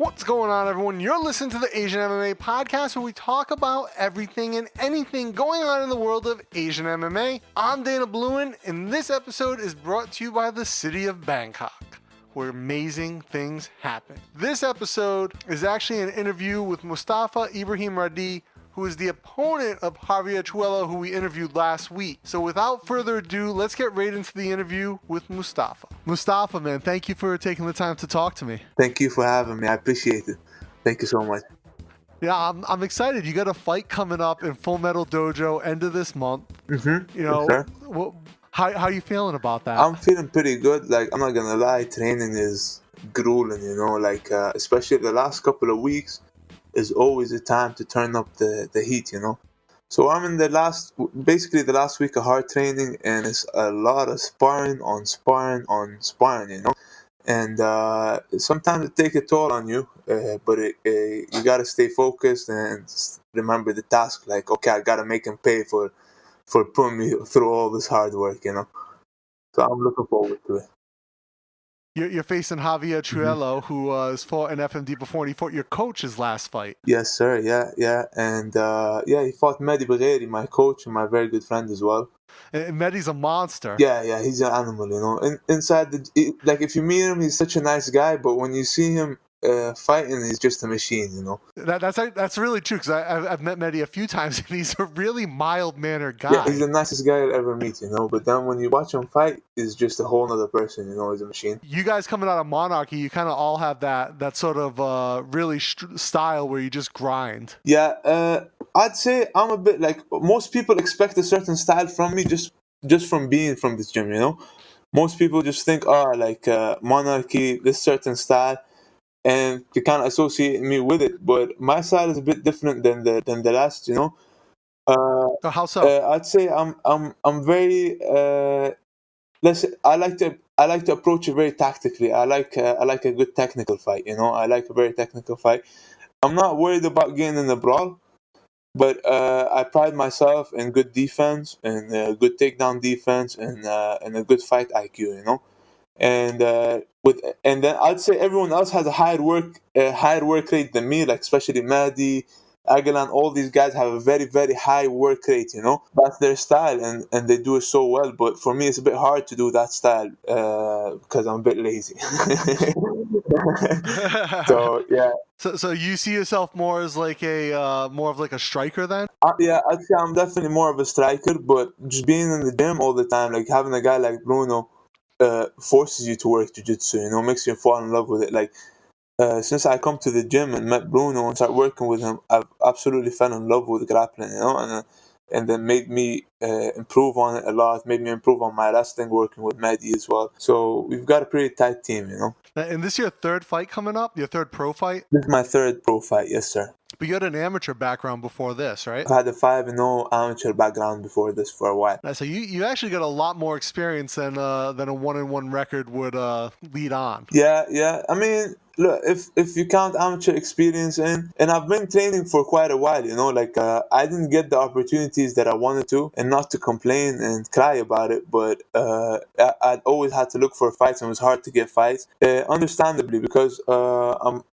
What's going on, everyone? You're listening to the Asian MMA podcast, where we talk about everything and anything going on in the world of Asian MMA. I'm Dana Bluin, and this episode is brought to you by the city of Bangkok, where amazing things happen. This episode is actually an interview with Mostafa Ibrahim Radi, who is the opponent of Javier Trujillo, who we interviewed last week. So without further ado, let's get right into the interview with Mostafa. Mostafa, man, thank you for taking the time to talk to me. Thank you for having me. I appreciate it. Thank you so much. Yeah, I'm excited. You got a fight coming up in Full Metal Dojo end of this month. Mm-hmm. You know, Yes, how are you feeling about that? I'm feeling pretty good. Like, I'm not gonna lie, training is grueling, especially the last couple of weeks is always a time to turn up the heat, So I'm in the last week of hard training, and it's a lot of sparring on sparring on sparring, And sometimes it takes a toll on you, but you gotta stay focused and remember the task. Like, okay, I gotta make him pay for putting me through all this hard work, So I'm looking forward to it. You're facing Javier Trujillo, who has fought in FMD before, and he fought your coach's last fight. Yes, sir. Yeah. And he fought Metal Dojo, my coach and my very good friend as well. And Medi's a monster. Yeah, he's an animal, inside like, if you meet him, he's such a nice guy, but when you see him fighting, he's just a machine, That's really true, because I've met Medi a few times, and he's a really mild-mannered guy. Yeah, he's the nicest guy I'll ever meet, But then when you watch him fight, he's just a whole other person, he's a machine. You guys coming out of Monarchy, you kind of all have that sort of really style where you just grind. Yeah, I'd say I'm a bit like, most people expect a certain style from me just from being from this gym, Most people just think, Monarchy, this certain style, and they kind of associate me with it. But my style is a bit different than the rest, How so? I'd say I'm very I like to approach it very tactically. I like a good technical fight, I like a very technical fight. I'm not worried about getting in the brawl, but I pride myself in good defense and good takedown defense and a good fight IQ, And then I'd say everyone else has a higher work rate than me, like especially Mahdi, Aguilan. All these guys have a very, very high work rate, That's their style, and they do it so well. But for me, it's a bit hard to do that style because I'm a bit lazy. So yeah. So you see yourself more as like more of like a striker then? Yeah, I'd say I'm definitely more of a striker, but just being in the gym all the time, like having a guy like Bruno, forces you to work jiu-jitsu, makes you fall in love with it. Like, since I come to the gym and met Bruno and started working with him, I've absolutely fell in love with grappling, and then made me improve on it a lot, made me improve on my wrestling, working with Mehdi as well. So we've got a pretty tight team, And this is your third fight coming up? Your third pro fight? This is my third pro fight, yes, sir. But you had an amateur background before this, right? I've had a 5-0 amateur background before this for a while. So you actually got a lot more experience than a 1-1 record would lead on. Yeah. I mean, look, if you count amateur experience and I've been training for quite a while, I didn't get the opportunities that I wanted to, and not to complain and cry about it, but I'd always had to look for fights, and it was hard to get fights, understandably, because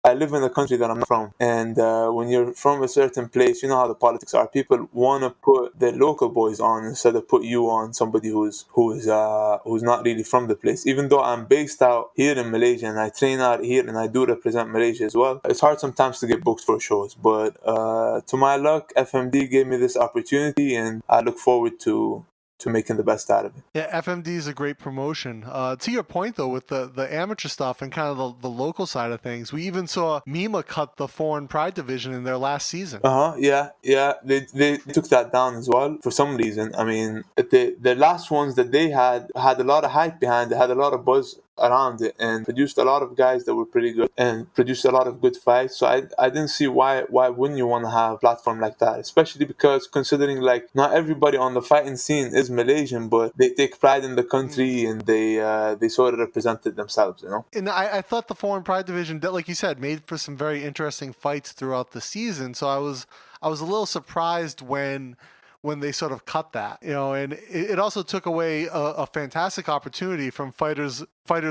I live in a country that I'm not from, and when you're from a certain place, you know how the politics are. People want to put the local boys on instead of put you on somebody who's not really from the place. Even though I'm based out here in Malaysia and I train out here and I do represent Malaysia as well, it's hard sometimes to get booked for shows. But to my luck, FMD gave me this opportunity, and I look forward to making the best out of it. Yeah, FMD is a great promotion. To your point, though, with the amateur stuff and kind of the local side of things, we even saw Mima cut the foreign pride division in their last season. Yeah. They took that down as well for some reason. I mean, the last ones that they had a lot of hype behind it, had a lot of buzz around it, and produced a lot of guys that were pretty good and produced a lot of good fights. So I didn't see why wouldn't you want to have a platform like that, especially because considering like not everybody on the fighting scene is Malaysian, but they take pride in the country and they sort of represented themselves, And I thought the foreign pride division, like you said, made for some very interesting fights throughout the season. So I was a little surprised when when they sort of cut that, and it also took away a fantastic opportunity from fighters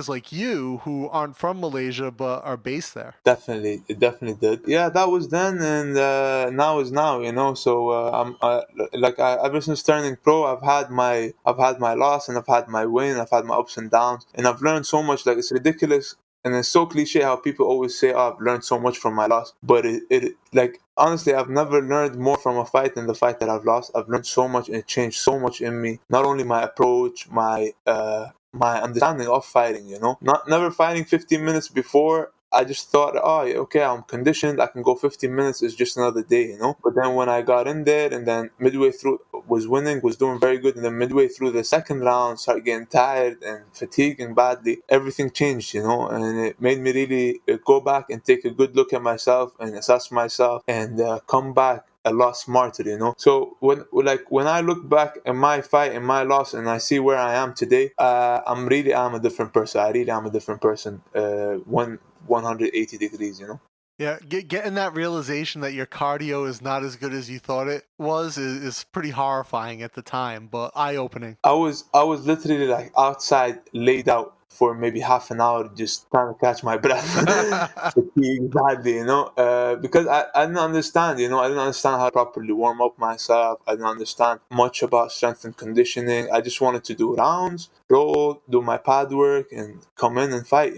like you who aren't from Malaysia but are based there. Definitely, it definitely did. Yeah, that was then, and now is now. So I'm ever since turning pro, I've had my loss, and I've had my win. I've had my ups and downs, and I've learned so much. Like, it's ridiculous. And it's so cliche how people always say, "Oh, I've learned so much from my loss." But it like, honestly, I've never learned more from a fight than the fight that I've lost. I've learned so much, and it changed so much in me. Not only my approach, my understanding of fighting. Not never fighting 15 minutes before. I just thought, oh, okay, I'm conditioned. I can go 15 minutes. It's just another day. But then when I got in there, and then midway through was winning, was doing very good, and then midway through the second round, started getting tired and fatiguing badly. Everything changed, and it made me really go back and take a good look at myself and assess myself, and come back a lot smarter. So when I look back at my fight and my loss, and I see where I am today, I'm a different person. I really am a different person. 180 degrees. Yeah, getting that realization that your cardio is not as good as you thought it was is pretty horrifying at the time, but eye-opening. I was literally like outside, laid out for maybe half an hour, just trying to catch my breath, fatigued badly, because I didn't understand, I didn't understand how to properly warm up myself. I didn't understand much about strength and conditioning. I just wanted to do rounds, roll, do my pad work, and come in and fight,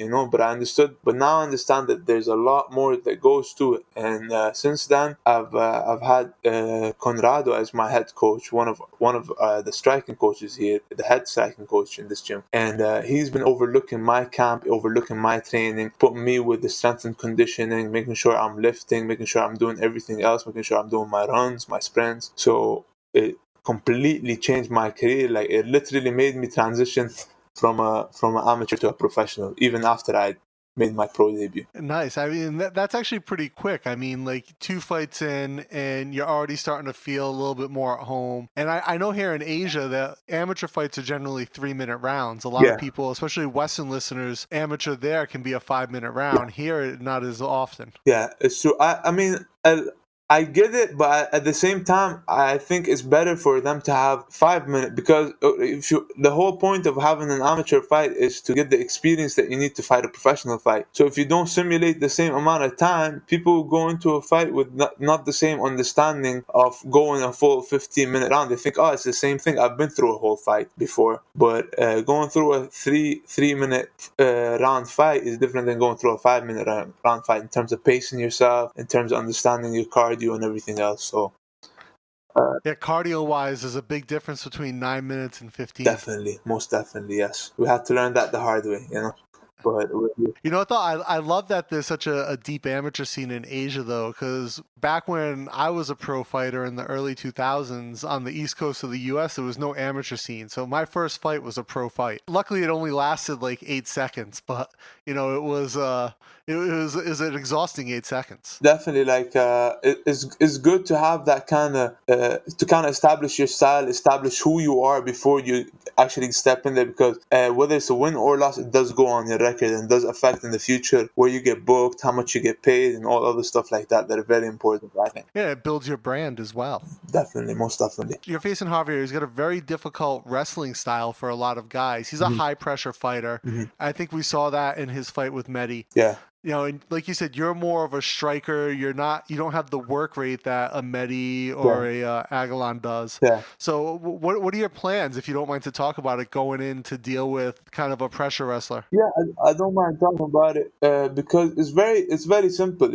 but now I understand that there's a lot more that goes to it. And since then, I've had Conrado as my head coach, one of the striking coaches here, the head striking coach in this gym, and he's been overlooking my camp, overlooking my training, putting me with the strength and conditioning, making sure I'm lifting, making sure I'm doing everything else, making sure I'm doing my runs, my sprints. So it completely changed my career. Like, it literally made me transition from an amateur to a professional, even after I made my pro debut. Nice. I mean, that's actually pretty quick. I mean, like 2 fights in, and you're already starting to feel a little bit more at home. And I know here in Asia that amateur fights are generally 3-minute rounds. A lot of people, especially Western listeners, amateur there can be a 5-minute round. Here, not as often. Yeah, it's true. I mean, I get it, but at the same time, I think it's better for them to have 5 minutes, because the whole point of having an amateur fight is to get the experience that you need to fight a professional fight. So if you don't simulate the same amount of time, people go into a fight with not the same understanding of going a full 15-minute round. They think, oh, it's the same thing. I've been through a whole fight before, but going through a 3-minute round fight is different than going through a 5-minute round fight in terms of pacing yourself, in terms of understanding your cardio and everything else. So yeah, cardio wise, there's a big difference between 9 minutes and 15. Definitely, most definitely, yes. We had to learn that the hard way, But what though? I love that there's such a deep amateur scene in Asia, though, because back when I was a pro fighter in the early 2000s on the East Coast of the U.S., there was no amateur scene. So my first fight was a pro fight. Luckily, it only lasted like 8 seconds, but it was an exhausting 8 seconds. Definitely, like it's good to have that kind of to kind of establish your style, establish who you are before you actually step in there, because whether it's a win or loss, it does go on your record and does affect in the future where you get booked, how much you get paid, and all other stuff like that are very important, I think. Yeah, it builds your brand as well. Definitely, most definitely. You're facing Javier. He's got a very difficult wrestling style for a lot of guys. He's a high pressure fighter. I think we saw that in his fight with Mehdi. Yeah. And like you said, you're more of a striker. You don't have the work rate that a Mehdi or a Aguilan does. Yeah. So what are your plans, if you don't mind to talk about it, going in to deal with kind of a pressure wrestler? Yeah, I don't mind talking about it because it's very simple.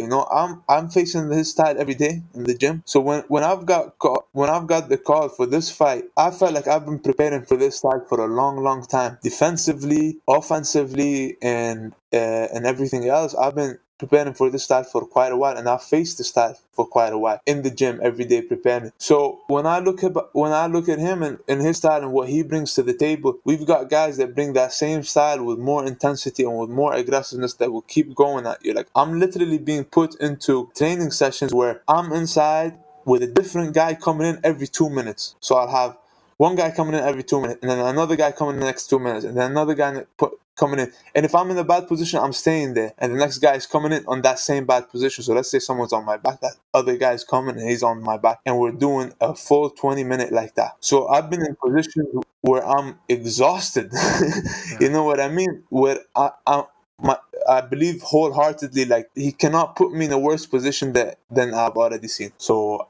I'm facing his style every day in the gym. So when I've got the call for this fight, I felt like I've been preparing for this fight for a long time, defensively, offensively, and everything else. I've been preparing for this style for quite a while, and I've faced the style for quite a while in the gym every day preparing. So when I look at him and his style and what he brings to the table, we've got guys that bring that same style with more intensity and with more aggressiveness that will keep going at you. Like, I'm literally being put into training sessions where I'm inside with a different guy coming in every 2 minutes. So I'll have one guy coming in every 2 minutes, and then another guy coming in the next 2 minutes, and then another guy coming in. And if I'm in a bad position, I'm staying there. And the next guy is coming in on that same bad position. So let's say someone's on my back, that other guy is coming and he's on my back. And we're doing a full 20 minute like that. So I've been in positions where I'm exhausted. You know what I mean? Where I believe wholeheartedly, like, he cannot put me in a worse position than I've already seen. So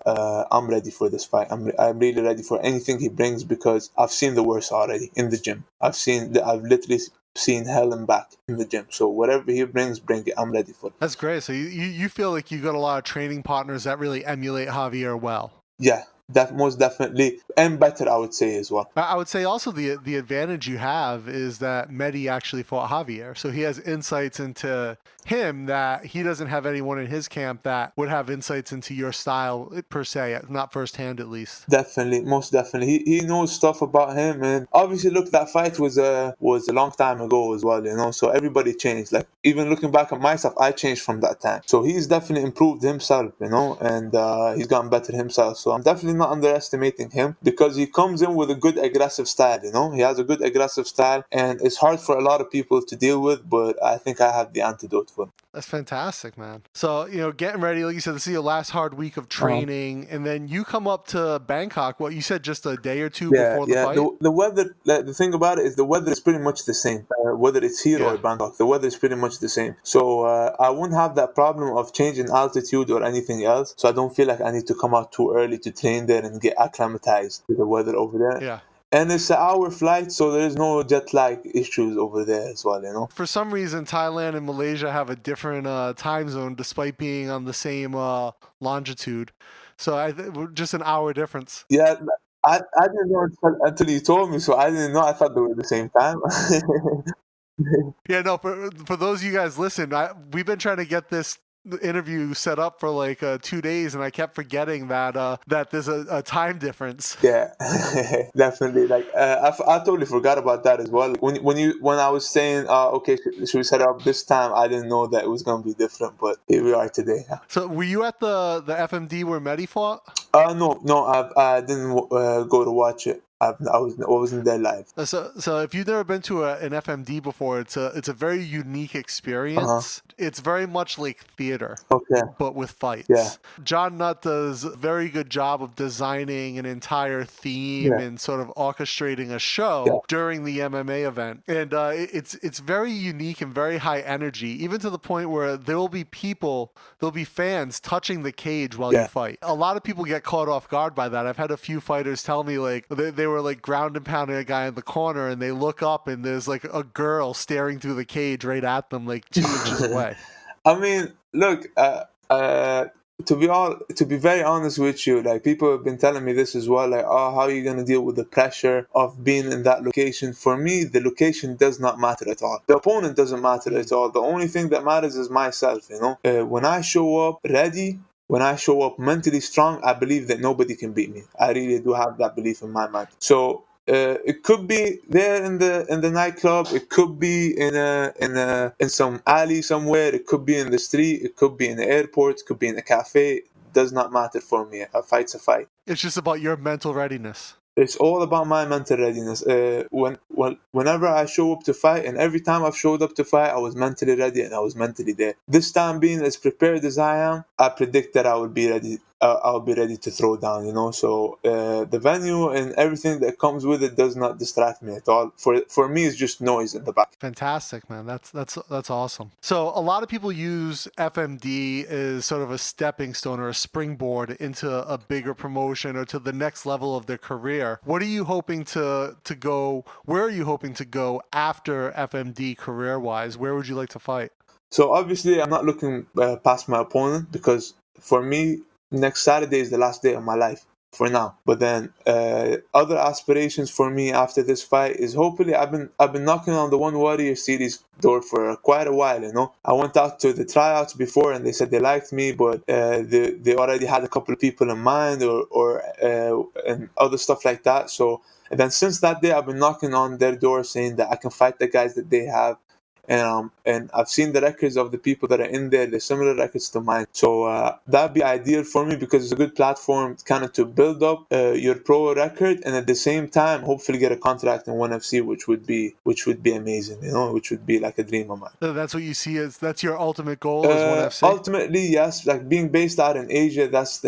I'm ready for this fight. I'm really ready for anything he brings, because I've seen the worst already in the gym. I've literally seen hell and back in the gym. So whatever he brings, bring it. I'm ready for it. That's great. So you feel like you got a lot of training partners that really emulate Javier well. Yeah. That most definitely, and better, I would say, as well. I would say also the advantage you have is that Mehdi actually fought Javier, so he has insights into him that he doesn't have anyone in his camp that would have insights into your style per se, not firsthand at least. Definitely, most definitely, he knows stuff about him, and obviously, look, that fight was a long time ago as well, you know. So everybody changed. Like, even looking back at myself, I changed from that time. So he's definitely improved himself, you know, and he's gotten better himself. So I'm definitely not underestimating him, because he comes in with a good aggressive style, you know. He has a good aggressive style, and it's hard for a lot of people to deal with, but I think I have the antidote for him. That's fantastic, man. So, you know, getting ready, like you said, this is your last hard week of training, and then you come up to Bangkok, what you said, just a day or two before the fight? The weather, the thing about it is the weather is pretty much the same, whether it's here or Bangkok. The weather is pretty much the same. So I wouldn't have that problem of changing altitude or anything else. So I don't feel like I need to come out too early to train there and get acclimatized to the weather over there. Yeah. And it's an hour flight, so there is no jet lag issues over there as well, you know. For some reason, Thailand and Malaysia have a different time zone despite being on the same longitude. So just an hour difference. Yeah, I didn't know until you told me, so I didn't know. I thought they were the same time. Yeah, no, for those of you guys listen, we've been trying to get this interview set up for like 2 days, and I kept forgetting that there's a time difference. Yeah, definitely. Like I totally forgot about that as well. When I was saying, okay, should we set it up this time? I didn't know that it was gonna be different, but here we are today. So were you at the FMD where Mehdi fought? No, I didn't go to watch it. I wasn't there live. So if you've never been to an FMD before, it's a very unique experience. It's very much like theater, but with fights. Yeah. John Nutt does a very good job of designing an entire theme and sort of orchestrating a show during the MMA event, and it's very unique and very high energy, even to the point where there'll be fans touching the cage while you fight. A lot of people get caught off guard by that. I've had a few fighters tell me like they were like ground and pounding a guy in the corner, and they look up and there's like a girl staring through the cage right at them, like 2 inches away. I mean, look, to be very honest with you, like, people have been telling me this as well, like, oh, how are you gonna deal with the pressure of being in that location? For me, the location does not matter at all. The opponent doesn't matter at all. The only thing that matters is myself, you know. When I show up ready, when I show up mentally strong, I believe that nobody can beat me. I really do have that belief in my mind. So it could be there in the nightclub. It could be in some alley somewhere. It could be in the street. It could be in the airport. It could be in a cafe. It does not matter for me. A fight's a fight. It's just about your mental readiness. It's all about my mental readiness. Whenever I show up to fight, and every time I've showed up to fight, I was mentally ready and I was mentally there. This time, being as prepared as I am, I predict that I will be ready. I'll be ready to throw down, you know. So the venue and everything that comes with it does not distract me at all. For me, it's just noise in the back. Fantastic, man. That's awesome. So a lot of people use FMD as sort of a stepping stone or a springboard into a bigger promotion or to the next level of their career. What are you hoping to go? Where are you hoping to go after FMD career-wise? Where would you like to fight? So obviously, I'm not looking past my opponent, because for me, next Saturday is the last day of my life for now. But then other aspirations for me after this fight is, hopefully, I've been knocking on the One Warrior Series door for quite a while, you know. I went out to the tryouts before and they said they liked me, but they already had a couple of people in mind or and other stuff like that. So, and then since that day, I've been knocking on their door saying that I can fight the guys that they have. and I've seen the records of the people that are in there. They're similar records to mine. So that'd be ideal for me because it's a good platform kind of to build up your pro record, and at the same time, hopefully get a contract in ONE FC, which would be amazing. Which would be like a dream of mine. So that's what you see as that's your ultimate goal is ONE FC. Ultimately, yes. Like being based out in Asia, that's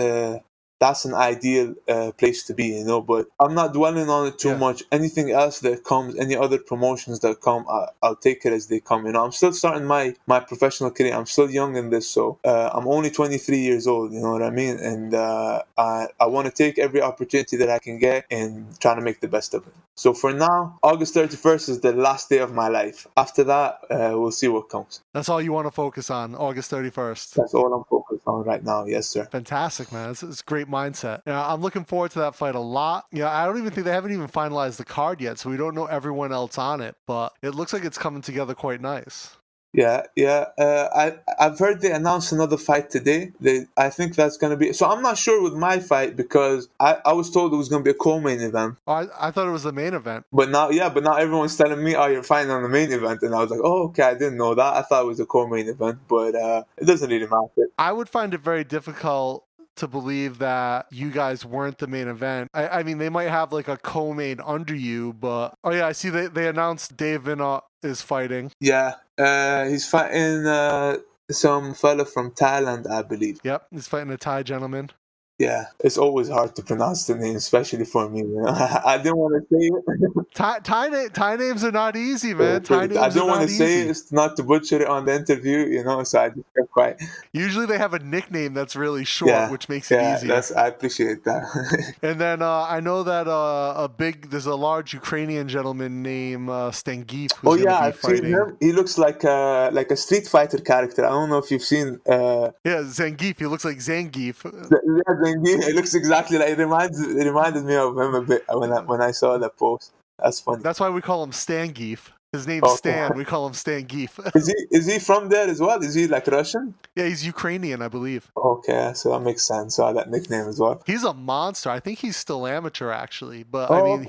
an ideal place to be, but I'm not dwelling on it too much. Anything else that comes, any other promotions that come, I'll take it as they come. I'm still starting my professional career. I'm still young in this, so I'm only 23 years old, you know what I mean? And I want to take every opportunity that I can get and try to make the best of it. So for now, August 31st is the last day of my life. After that, we'll see what comes. That's all you want to focus on, August 31st. That's all I'm focused on right now. Yes, sir. Fantastic, man. It's a great mindset. I'm looking forward to that fight a lot. I don't even think they haven't even finalized the card yet, so we don't know everyone else on it, but it looks like it's coming together quite nice. Yeah. I've heard they announced another fight today. I think that's going to be... So I'm not sure with my fight because I was told it was going to be a co-main event. Oh, I thought it was the main event. But now everyone's telling me, oh, you're fighting on the main event. And I was like, oh, okay, I didn't know that. I thought it was a co-main event, but it doesn't really matter. I would find it very difficult to believe that you guys weren't the main event. I mean, they might have like a co-main under you, but... Oh, yeah, I see they announced Dave Vinot is fighting. Yeah, he's fighting some fella from Thailand, I believe. Yep, he's fighting a Thai gentleman. Yeah, it's always hard to pronounce the name, especially for me. I didn't want to say it. Thai names are not easy, man. I didn't want to say it not to butcher it on the interview, so I just kept quiet. Usually they have a nickname that's really short, which makes it easier. I appreciate that. And then I know that there's a large Ukrainian gentleman named Stangif who's going to be fighting. I've seen him. He looks like a Street Fighter character. I don't know if you've seen. Yeah, Zangief. He looks like Zangief. It looks exactly like it reminded me of him a bit when I saw that post. That's funny. That's why we call him Stangief. His name's Stan. We call him Stangief. Is he from there as well? Is he like Russian? Yeah, he's Ukrainian, I believe. Okay, so that makes sense. So that nickname as well. He's a monster. I think he's still amateur actually, but I mean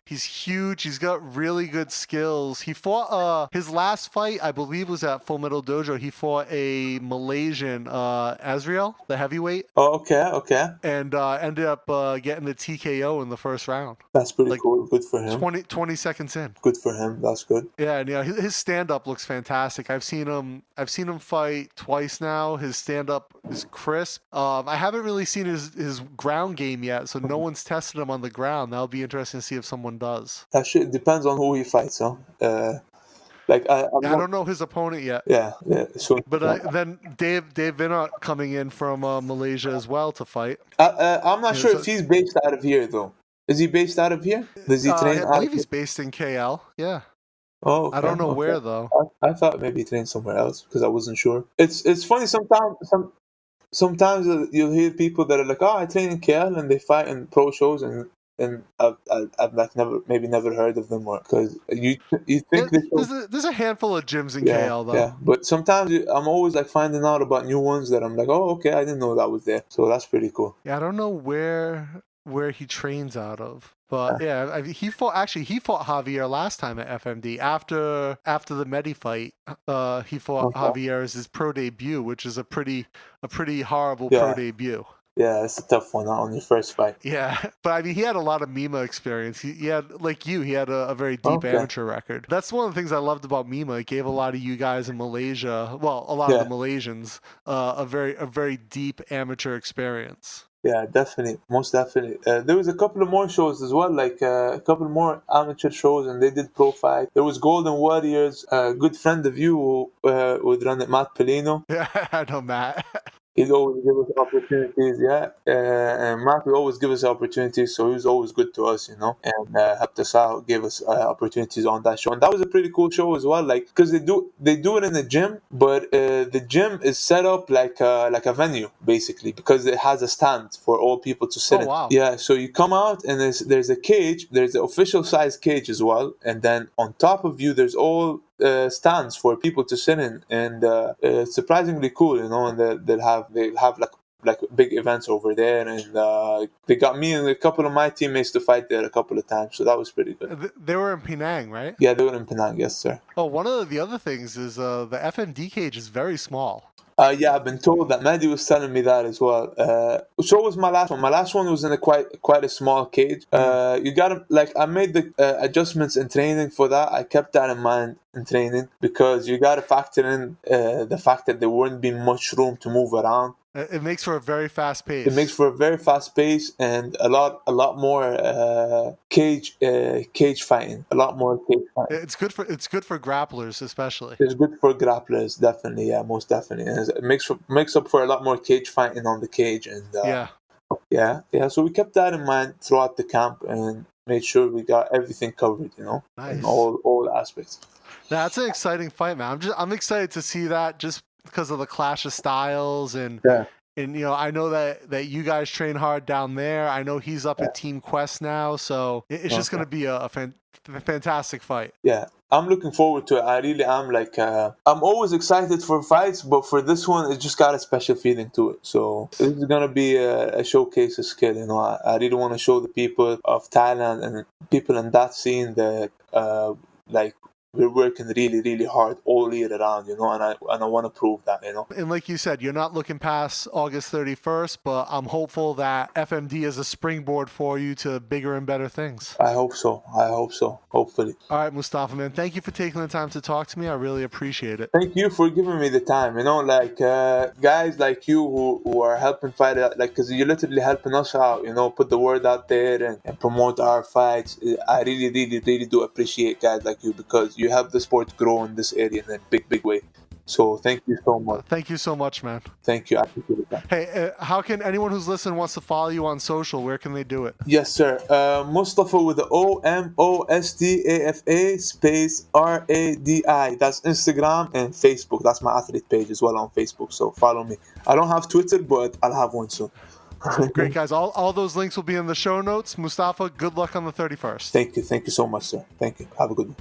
he's huge. He's got really good skills. He fought his last fight, I believe, was at Full Metal Dojo. He fought a Malaysian, Azriel, the heavyweight. Oh, okay. And ended up getting the TKO in the first round. That's pretty cool. Good for him. 20 seconds in. Good for him. That's good. Yeah, and his stand-up looks fantastic. I've seen him fight twice now. His stand-up is crisp. I haven't really seen his ground game yet, so no one's tested him on the ground. That'll be interesting to see if someone does. That shit depends on who he fights, huh? I don't know his opponent yet. Yeah. So, but then Dave Vinot coming in from Malaysia as well to fight. I'm not sure if he's based out of here though. Is he based out of here? Does he train? I believe he's based in KL. Yeah. Oh, okay, I don't know where though. I thought maybe he trained somewhere else because I wasn't sure. It's funny sometimes you'll hear people that are like, oh, I train in KL and they fight in pro shows and I've like never heard of them, or because you think there's a handful of gyms in KL though. Yeah, but sometimes I'm always like finding out about new ones that I'm like, oh, okay, I didn't know that was there. So that's pretty cool. Yeah, I don't know where he trains out of. But he fought Javier last time at FMD. After the Medi fight, he fought Javier as his pro debut, which is a pretty horrible pro debut. Yeah, it's a tough one on your first fight. Yeah, but I mean, he had a lot of Mima experience. He had, like you, he had a very deep amateur record. That's one of the things I loved about Mima. It gave a lot of you guys in Malaysia, well, a lot of the Malaysians, a very deep amateur experience. Yeah, definitely, most definitely. There was a couple of more shows as well, like a couple more amateur shows, and they did pro fight. There was Golden Warriors, a good friend of you who would run it, Matt Pelino. Yeah, I know Matt. He'd always give us opportunities, and Matt would always give us opportunities, so he was always good to us, and helped us out, gave us opportunities on that show, and that was a pretty cool show as well, like because they do it in a gym, but the gym is set up like a venue basically because it has a stand for all people to sit in. Wow. Yeah, so you come out and there's a cage, there's the official size cage as well, and then on top of you there's all stands for people to sit in, and it's surprisingly cool, and they'll have like like big events over there, and they got me and a couple of my teammates to fight there a couple of times, so that was pretty good. They were in Penang, right? Yeah, they were in Penang, yes, sir. Oh, one of the other things is the FMD cage is very small. Yeah, I've been told that. Maddie was telling me that as well. So was my last one. My last one was in a quite a small cage. You gotta I made the adjustments in training for that. I kept that in mind in training because you gotta factor in the fact that there wouldn't be much room to move around. It makes for a very fast pace. It makes for a very fast pace and a lot more cage fighting. A lot more cage fighting. It's good for grapplers especially. It's good for grapplers, definitely. Yeah, most definitely. And it makes up for a lot more cage fighting on the cage, and yeah. So we kept that in mind throughout the camp and made sure we got everything covered. Nice. In all aspects. That's an exciting fight, man. I'm excited to see that just because of the clash of styles and I know that you guys train hard down there. I know he's up at Team Quest now, so it's just going to be a fantastic fight. Yeah, I'm looking forward to it. I really am. I'm always excited for fights, but for this one, it just got a special feeling to it. So this is going to be a showcase of skill. I really want to show the people of Thailand and people in that scene that we're working really, really hard all year around, and I want to prove that, And like you said, you're not looking past August 31st, but I'm hopeful that FMD is a springboard for you to bigger and better things. I hope so. Hopefully. All right, Mostafa, man, thank you for taking the time to talk to me. I really appreciate it. Thank you for giving me the time. Guys like you who are helping fight, because you're literally helping us out, put the word out there and promote our fights. I really, really, really do appreciate guys like you because you help the sport grow in this area in a big way. So thank you so much. Thank you so much, man. Thank you. I appreciate that. Hey, how can anyone who's listening wants to follow you on social? Where can they do it? Yes, sir. Mostafa with the OMOSTAFA space RADI. That's Instagram and Facebook. That's my athlete page as well on Facebook. So follow me. I don't have Twitter, but I'll have one soon. Great, guys. All those links will be in the show notes. Mostafa, good luck on the 31st. Thank you. Thank you so much, sir. Thank you. Have a good one.